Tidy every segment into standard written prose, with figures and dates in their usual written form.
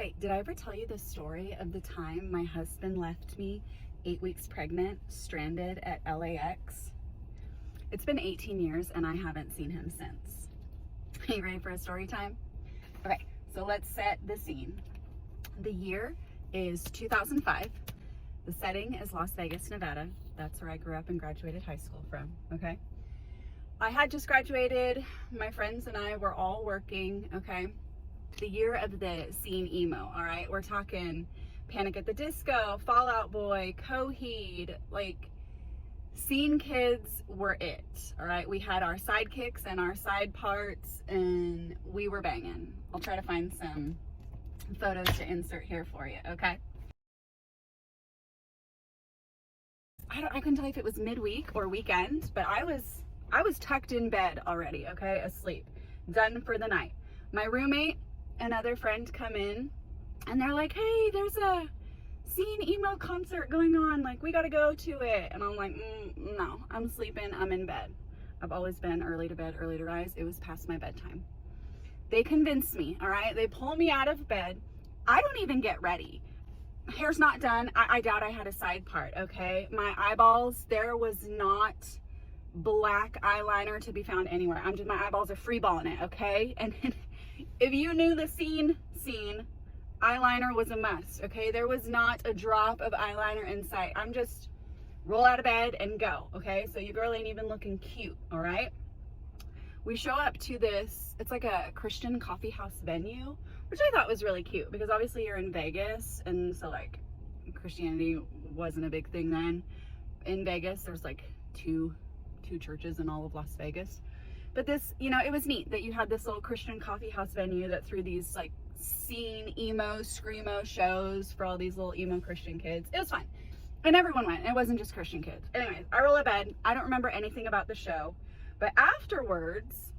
Hey, did I ever tell you the story of the time my husband left me 8 weeks pregnant, stranded at LAX? It's been 18 years and I haven't seen him since. Are you ready for a story time? Okay, so let's set the scene. The year is 2005. The setting is Las Vegas, Nevada. That's where I grew up and graduated high school from, okay? I had just graduated. My friends and I were all working, okay? The year of the scene emo, all right? We're talking Panic at the Disco, Fall Out Boy, Coheed, like scene kids were it, all right? We had our sidekicks and our side parts and we were banging. I'll try to find some photos to insert here for you, okay? I couldn't tell you if it was midweek or weekend, but I was tucked in bed already, okay? Asleep, done for the night. My roommate, another friend come in and they're like, hey, there's a scene emo concert going on, like we gotta go to it. And I'm like, no, I'm sleeping, I'm in bed. I've always been early to bed, early to rise. It was past my bedtime. They convinced me, all right? They pull me out of bed. I don't even get ready. Hair's not done. I doubt I had a side part, okay? My eyeballs, there was not black eyeliner to be found anywhere. My eyeballs are free balling it, okay? And if you knew the scene, eyeliner was a must, okay? There was not a drop of eyeliner in sight. I'm just roll out of bed and go, okay? So your girl ain't even looking cute, all right? We show up to this, it's like a Christian coffee house venue, which I thought was really cute because obviously you're in Vegas, and so like Christianity wasn't a big thing then. In Vegas, there's like two churches in all of Las Vegas. But this, you know, it was neat that you had this little Christian coffee house venue that threw these like scene emo, screamo shows for all these little emo Christian kids. It was fun. And everyone went. It wasn't just Christian kids. Anyways, I roll out of bed. I don't remember anything about the show. But afterwards,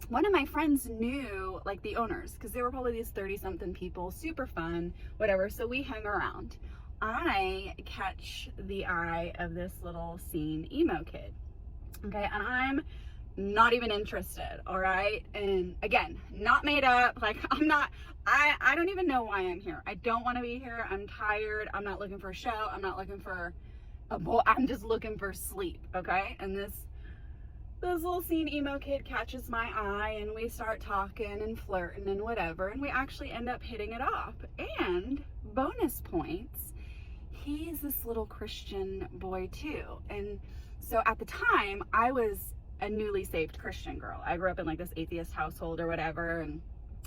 one of my friends knew like the owners because they were probably these 30-something people, super fun, whatever. So we hung around. I catch the eye of this little scene emo kid. Okay, and I'm not even interested, all right? And again, not made up, like I don't even know why I'm here. I don't want to be here. I'm tired. I'm not looking for a show. I'm not looking for a boy. I'm just looking for sleep, okay? And this little scene emo kid catches my eye and we start talking and flirting and whatever, and we actually end up hitting it off. And bonus points, he's this little Christian boy too. And so at the time, I was a newly saved Christian girl. I grew up in like this atheist household or whatever, and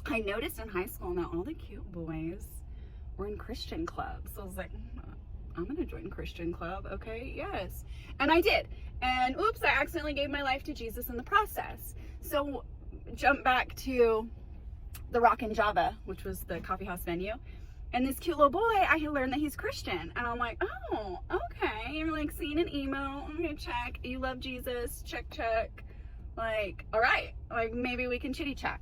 I noticed in high school that all the cute boys were in Christian clubs. So I was like, I'm gonna join Christian club, okay? Yes. And I did. And oops, I accidentally gave my life to Jesus in the process. So jump back to the Rockin' Java, which was the coffee house venue. And this cute little boy, I learned that he's Christian. And I'm like, oh, okay. You're like seeing an emo. I'm gonna check. You love Jesus. Check, check. Like, all right. Like maybe we can chitty chat.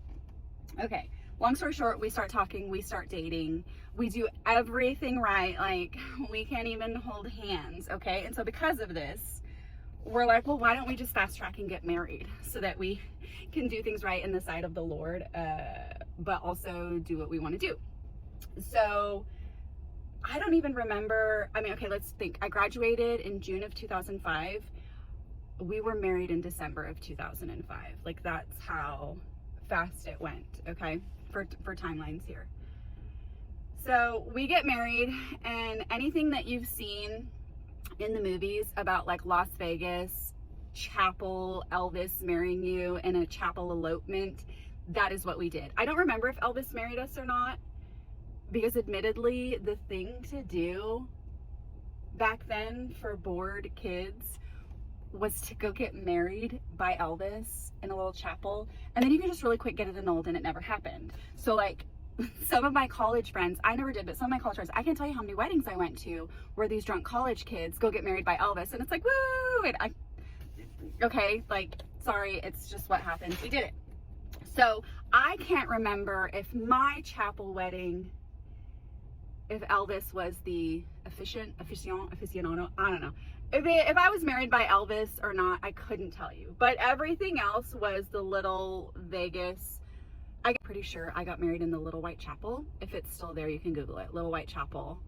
Okay. Long story short, we start talking. We start dating. We do everything right. Like we can't even hold hands. Okay. And so because of this, we're like, well, why don't we just fast track and get married so that we can do things right in the sight of the Lord, but also do what we want to do. So I don't even remember. I mean, okay, let's think. I graduated in June of 2005. We were married in December of 2005. Like that's how fast it went, okay, for timelines here. So we get married, and anything that you've seen in the movies about like Las Vegas, chapel, Elvis marrying you in a chapel elopement, that is what we did. I don't remember if Elvis married us or not, because admittedly, the thing to do back then for bored kids was to go get married by Elvis in a little chapel, and then you could just really quick get it annulled, and it never happened. So like some of my college friends, I never did, but some of my college friends, I can't tell you how many weddings I went to where these drunk college kids go get married by Elvis, and it's like, woo! And okay, like, sorry, it's just what happened. We did it. So I can't remember if my chapel wedding, if Elvis was the aficionado, I don't know. If I was married by Elvis or not, I couldn't tell you. But everything else was the little Vegas I'm pretty sure I got married in the Little White Chapel. If it's still there, you can Google it. Little White Chapel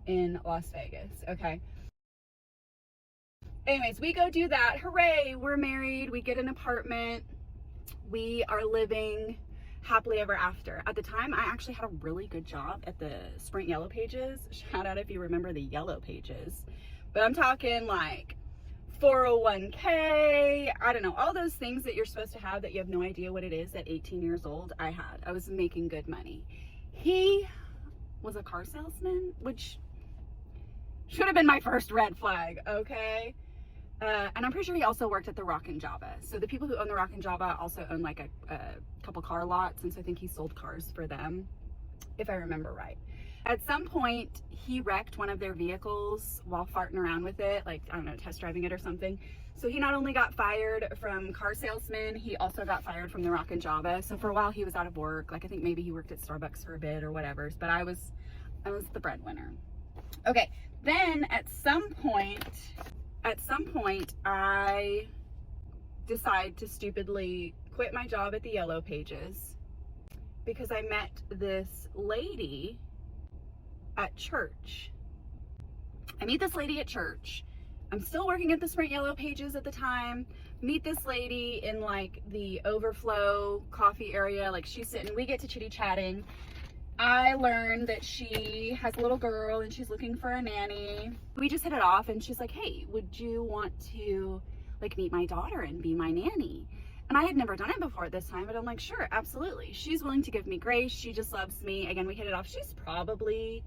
in Las Vegas. Okay. Anyways, we go do that. Hooray, we're married. We get an apartment. We are living happily ever after. At the time, I actually had a really good job at the Sprint Yellow Pages. Shout out if you remember the Yellow Pages. But I'm talking like 401k, I don't know, all those things that you're supposed to have that you have no idea what it is at 18 years old. I was making good money. He was a car salesman, which should have been my first red flag, okay? And I'm pretty sure he also worked at the Rockin' Java. So the people who own the Rockin' Java also own like a couple car lots, and so I think he sold cars for them, if I remember right. At some point, he wrecked one of their vehicles while farting around with it, like, I don't know, test driving it or something. So he not only got fired from car salesman, he also got fired from the Rockin' Java. So for a while he was out of work. Like, I think maybe he worked at Starbucks for a bit or whatever, but I was the breadwinner. Okay, then at some point, I decide to stupidly quit my job at the Yellow Pages because I met this lady at church. I meet this lady at church. I'm still working at the Sprint Yellow Pages at the time. Meet this lady in like the overflow coffee area. Like, she's sitting, we get to chitty chatting. I learned that she has a little girl and she's looking for a nanny. We just hit it off, and she's like, hey, would you want to like meet my daughter and be my nanny? And I had never done it before at this time, but I'm like, sure, absolutely. She's willing to give me grace. She just loves me. Again, we hit it off. She's probably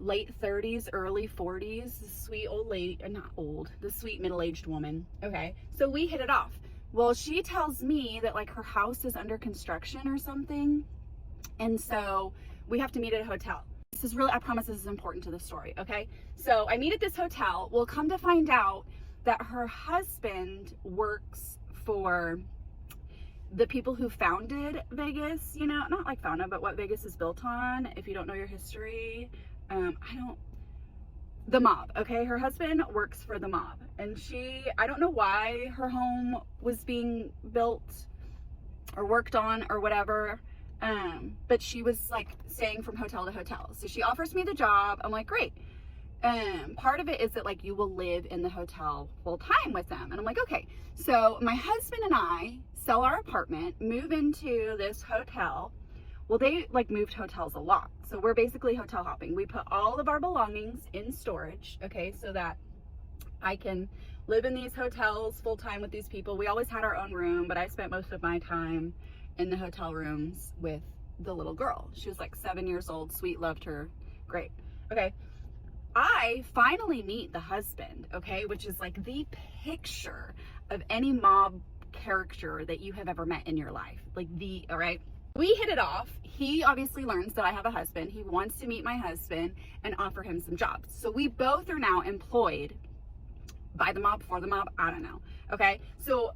late 30s, early 40s, the sweet old lady, not old, the sweet middle-aged woman. Okay, so we hit it off. Well, she tells me that like her house is under construction or something, and so we have to meet at a hotel. This is really, I promise this is important to the story, okay? So I meet at this hotel. We'll come to find out that her husband works for the people who founded Vegas, you know, not like founded, but what Vegas is built on. If you don't know your history, the mob, okay? Her husband works for the mob, and I don't know why her home was being built or worked on or whatever, but she was like staying from hotel to hotel. So she offers me the job. I'm like, great. Part of it is that like you will live in the hotel full time with them. And I'm like, okay. So my husband and I sell our apartment, move into this hotel. Well, they like moved hotels a lot. So we're basically hotel hopping. We put all of our belongings in storage, okay, so that I can live in these hotels full time with these people. We always had our own room, but I spent most of my time in the hotel rooms with the little girl. She was like 7 years old, sweet, loved her, great. Okay, I finally meet the husband, okay, which is like the picture of any mob character that you have ever met in your life. Like all right. We hit it off. He obviously learns that I have a husband. He wants to meet my husband and offer him some jobs. So we both are now employed by the mob, for the mob, I don't know. Okay, so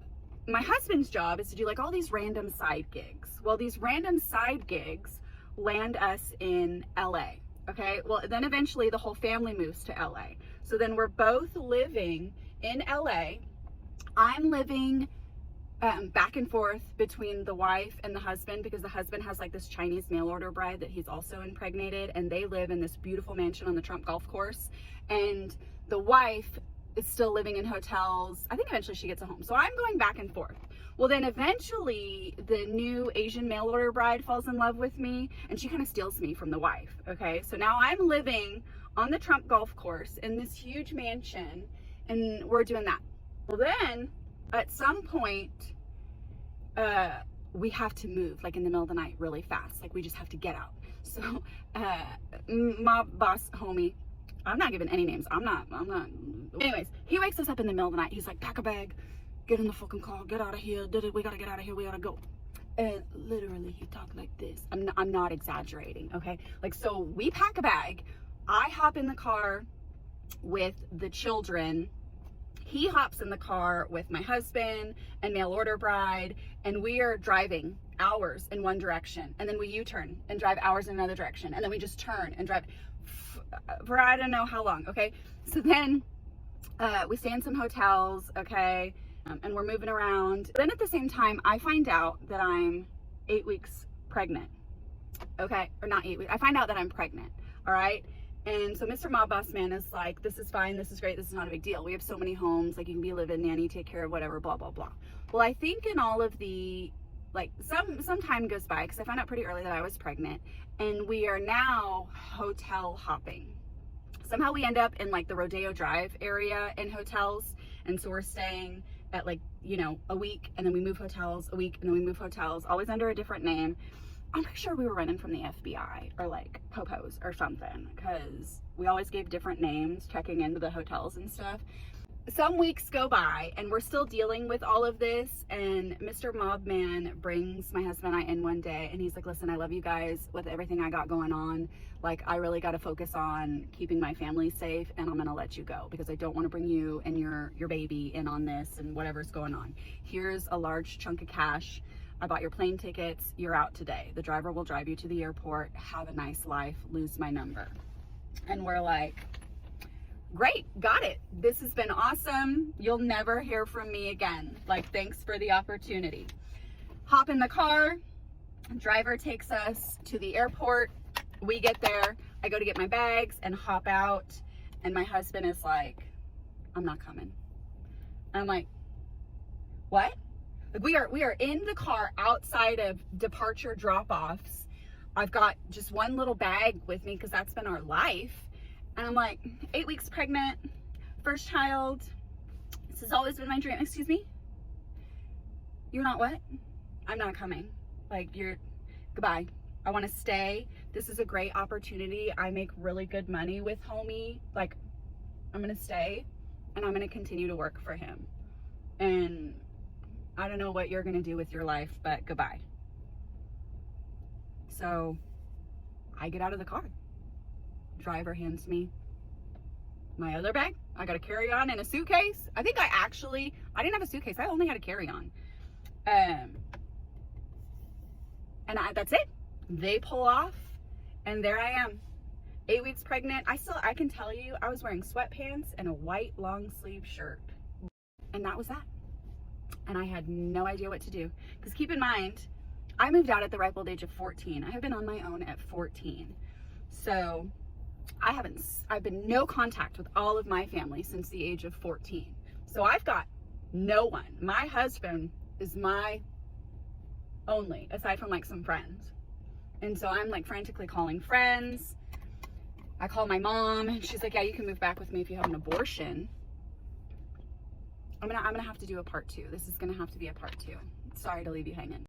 my husband's job is to do like all these random side gigs. Well, these random side gigs land us in LA. Okay, well, then eventually the whole family moves to LA. So then we're both living in LA. I'm living back and forth between the wife and the husband, because the husband has like this Chinese mail order bride that he's also impregnated, and they live in this beautiful mansion on the Trump golf course, and the wife is still living in hotels. I think eventually she gets a home. So I'm going back and forth. Well, then eventually the new Asian mail order bride falls in love with me, and she kind of steals me from the wife. Okay, so now I'm living on the Trump golf course in this huge mansion, and we're doing that. Well, then at some point, we have to move like in the middle of the night really fast. Like we just have to get out. So my boss homie, I'm not giving any names. I'm not. Anyways, he wakes us up in the middle of the night. He's like, pack a bag, get in the fucking car, get out of here. We gotta get out of here. We gotta go. And literally he talked like this. I'm not exaggerating. Okay. Like, so we pack a bag. I hop in the car with the children. He hops in the car with my husband and mail order bride, and we are driving hours in one direction, and then we U-turn and drive hours in another direction, and then we just turn and drive for I don't know how long. Okay, so then we stay in some hotels, okay, and we're moving around. Then at the same time, I find out that I'm 8 weeks pregnant. Okay, or not 8 weeks. I find out that I'm pregnant. All right. And so Mr. Mob Boss Man is like, this is fine, this is great, this is not a big deal. We have so many homes, like you can be a live-in nanny, take care of whatever, blah, blah, blah. Well, I think in all of the, like some time goes by, because I found out pretty early that I was pregnant, and we are now hotel hopping. Somehow we end up in like the Rodeo Drive area in hotels. And so we're staying at like, you know, a week, and then we move hotels, a week, and then we move hotels, always under a different name. I'm pretty sure we were running from the FBI or like Popos or something, because we always gave different names checking into the hotels and stuff. Some weeks go by and we're still dealing with all of this, and Mr. Mob Man brings my husband and I in one day, and he's like, listen, I love you guys with everything I got going on. Like, I really got to focus on keeping my family safe, and I'm going to let you go because I don't want to bring you and your baby in on this and whatever's going on. Here's a large chunk of cash. I bought your plane tickets. You're out today. The driver will drive you to the airport. Have a nice life. Lose my number. And we're like, great, got it. This has been awesome. You'll never hear from me again. Like, thanks for the opportunity. Hop in the car. Driver takes us to the airport. We get there. I go to get my bags and hop out. And my husband is like, I'm not coming. And I'm like, what? We are in the car outside of departure drop-offs. I've got just one little bag with me because that's been our life. And I'm like, 8 weeks pregnant, first child. This has always been my dream. Excuse me? You're not what? I'm not coming. Like, goodbye. I want to stay. This is a great opportunity. I make really good money with homie. Like, I'm going to stay and I'm going to continue to work for him. And I don't know what you're going to do with your life, but goodbye. So I get out of the car. Driver hands me my other bag. I got a carry-on and a suitcase. I think I didn't have a suitcase. I only had a carry-on. That's it. They pull off and there I am. 8 weeks pregnant. I can tell you, I was wearing sweatpants and a white long sleeve shirt. And that was that. And I had no idea what to do. Because keep in mind, I moved out at the ripe old age of 14. I have been on my own at 14. So I've been no contact with all of my family since the age of 14. So I've got no one. My husband is my only, aside from like some friends. And so I'm like frantically calling friends. I call my mom and she's like, yeah, you can move back with me if you have an abortion. I'm gonna have to do a part 2. This is gonna have to be a part 2. Sorry to leave you hanging.